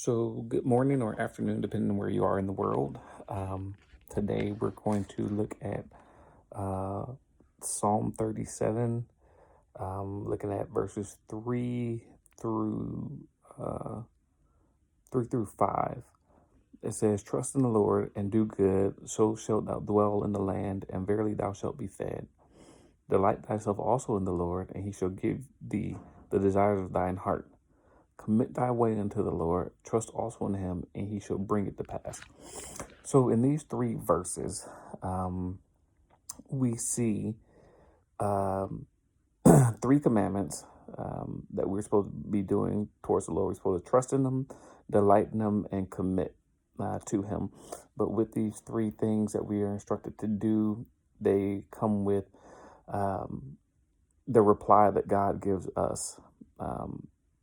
So, good morning or afternoon, depending on where you are in the world. Today, we're going to look at uh, Psalm 37, looking at verses through uh, 3 through 5. It says, "Trust in the Lord and do good, so shalt thou dwell in the land, and verily thou shalt be fed. Delight thyself also in the Lord, and he shall give thee the desires of thine heart. Commit thy way unto the Lord, trust also in him, and he shall bring it to pass." So, in these three verses, we see um, three commandments that we're supposed to be doing towards the Lord. We're supposed to trust in him, delight in him, and commit to him. But with these three things that we are instructed to do, they come with um, the reply that God gives us.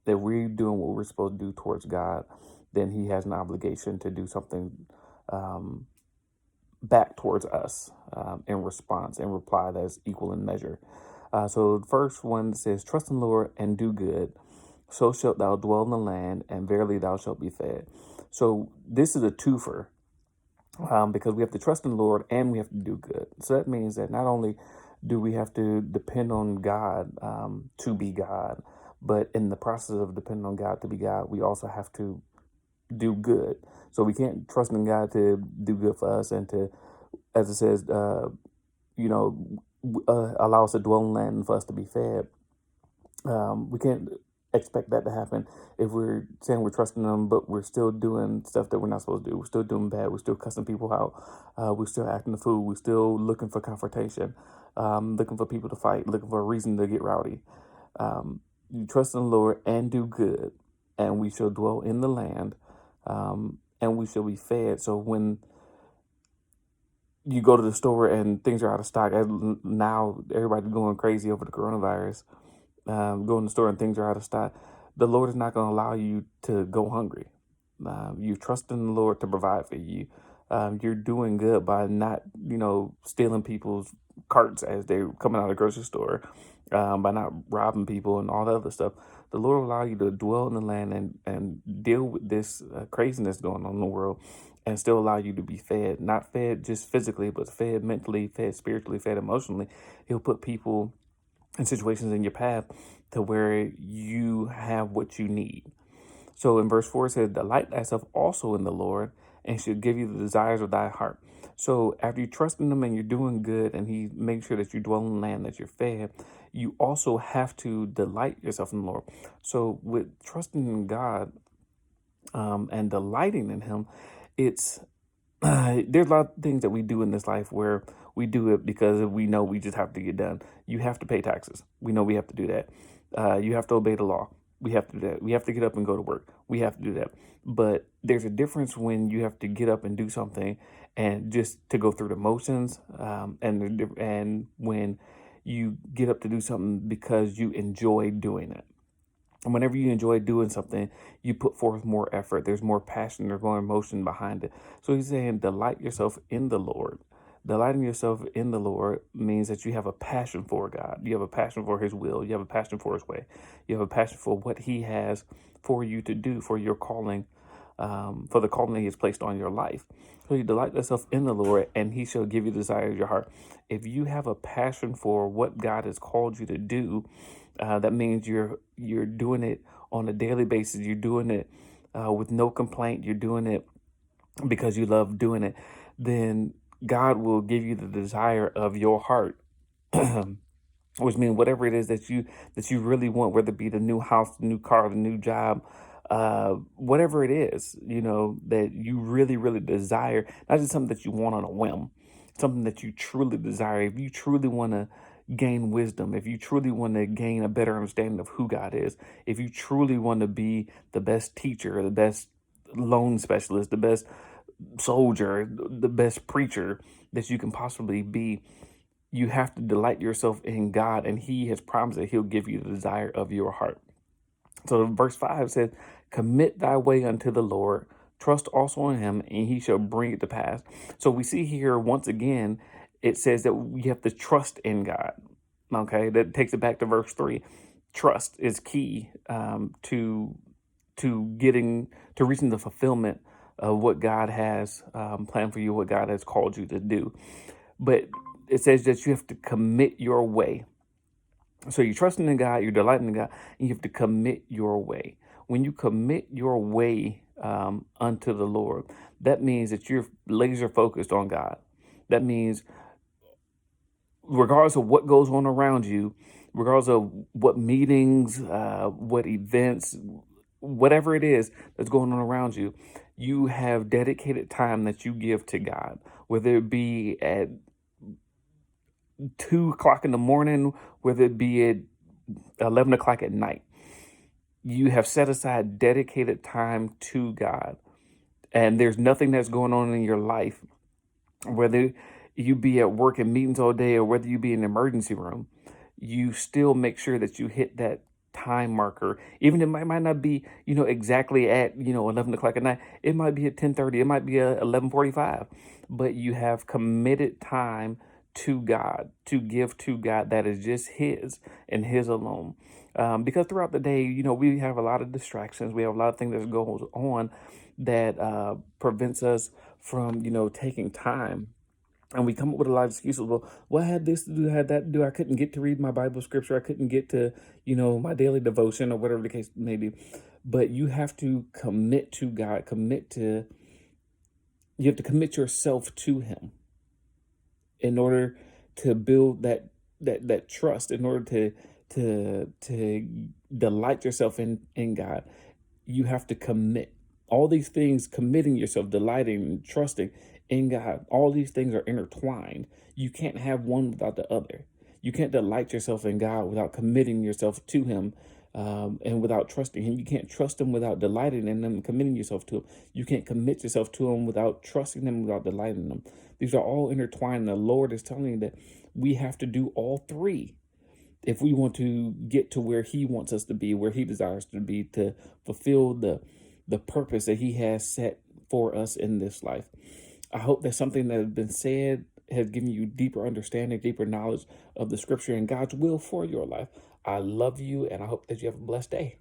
If we're doing what we're supposed to do towards God, then he has an obligation to do something um, back towards us in response and reply that is equal in measure. So the first one says, "Trust in the Lord and do good, so shalt thou dwell in the land, and verily thou shalt be fed." So this is a twofer because we have to trust in the Lord and we have to do good. So that means that not only do we have to depend on God to be God, but in the process of depending on God to be God, we also have to do good. So we can't trust in God to do good for us and to, as it says, you know, allow us to dwell in land and for us to be fed. We can't expect that to happen if we're saying we're trusting them, but we're still doing stuff that we're not supposed to do. We're still doing bad. We're still cussing people out. We're still acting the fool. We're still looking for confrontation, looking for people to fight, looking for a reason to get rowdy. You trust in the Lord and do good, and we shall dwell in the land, and we shall be fed. So when you go to the store and things are out of stock, as now everybody's going crazy over the coronavirus, go in the store and things are out of stock, the Lord is not going to allow you to go hungry. You trust in the Lord to provide for you. You're doing good by not, stealing people's carts as they're coming out of the grocery store, by not robbing people and all that other stuff. The Lord will allow you to dwell in the land and deal with this craziness going on in the world and still allow you to be fed, not fed just physically, but fed mentally, fed spiritually, fed emotionally. He'll put people and situations in your path to where you have what you need. So in verse 4 it says, "Delight thyself also in the Lord, and she'll give you the desires of thy heart." So after you trust in him and you're doing good and he makes sure that you dwell in the land, that you're fed, you also have to delight yourself in the Lord. So with trusting in God and delighting in him, it's there's a lot of things that we do in this life where we do it because we know we just have to get done. You have to pay taxes. We know we have to do that. You have to obey the law. We have to do that. We have to get up and go to work. We have to do that. But there's a difference when you have to get up and do something and just to go through the motions, and when you get up to do something because you enjoy doing it. And whenever you enjoy doing something, you put forth more effort. There's more passion, there's more emotion behind it. So he's saying, delight yourself in the Lord. Delighting yourself in the Lord means that you have a passion for God. You have a passion for his will. You have a passion for his way. You have a passion for what he has for you to do, for your calling, for the calling that he has placed on your life. So you delight yourself in the Lord, and he shall give you the desire of your heart. If you have a passion for what God has called you to do, that means you're doing it on a daily basis. You're doing it with no complaint. You're doing it because you love doing it. Then God will give you the desire of your heart, which means whatever it is that you really want, whether it be the new house, the new car, the new job, whatever it is, that you really, really desire, not just something that you want on a whim, something that you truly desire. If you truly want to gain wisdom, if you truly want to gain a better understanding of who God is, if you truly want to be the best teacher, the best loan specialist, the best soldier, the best preacher that you can possibly be, you have to delight yourself in God, and he has promised that he'll give you the desire of your heart. So verse 5 says, "Commit thy way unto the Lord, trust also in him, and he shall bring it to pass." So we see here once again, it says that we have to trust in God. Okay, that takes it back to verse 3. Trust is key to reaching the fulfillment of what God has planned for you, what God has called you to do. But it says that you have to commit your way. So you're trusting in God, you're delighting in God, and you have to commit your way. When you commit your way unto the Lord, that means that you're laser focused on God. That means regardless of what goes on around you, regardless of what meetings, what events, whatever it is that's going on around you, you have dedicated time that you give to God, whether it be at 2 o'clock in the morning, whether it be at 11 o'clock at night. You have set aside dedicated time to God. And there's nothing that's going on in your life, whether you be at work and meetings all day or whether you be in an emergency room, you still make sure that you hit that time marker. Even it might not be, exactly at, 11 o'clock at night. It might be at 10:30. It might be at 11:45. But you have committed time to God, to give to God that is just His and His alone. Because throughout the day, we have a lot of distractions. We have a lot of things that goes on that prevents us from, taking time. And we come up with a lot of excuses. Well, I had this to do, I had that to do. I couldn't get to read my Bible scripture. I couldn't get to, my daily devotion or whatever the case may be. But you have to commit to God, you have to commit yourself to Him in order to build that trust, in order to delight yourself in God. You have to commit. All these things, committing yourself, delighting, trusting in God, all these things are intertwined. You can't have one without the other. You can't delight yourself in God without committing yourself to Him, and without trusting Him. You can't trust Him without delighting in Him and committing yourself to Him. You can't commit yourself to Him without trusting Him, without delighting in Him. These are all intertwined. The Lord is telling you that we have to do all three if we want to get to where He wants us to be, where He desires to be, to fulfill the purpose that He has set for us in this life. I hope that something that has been said has given you deeper understanding, deeper knowledge of the scripture and God's will for your life. I love you, and I hope that you have a blessed day.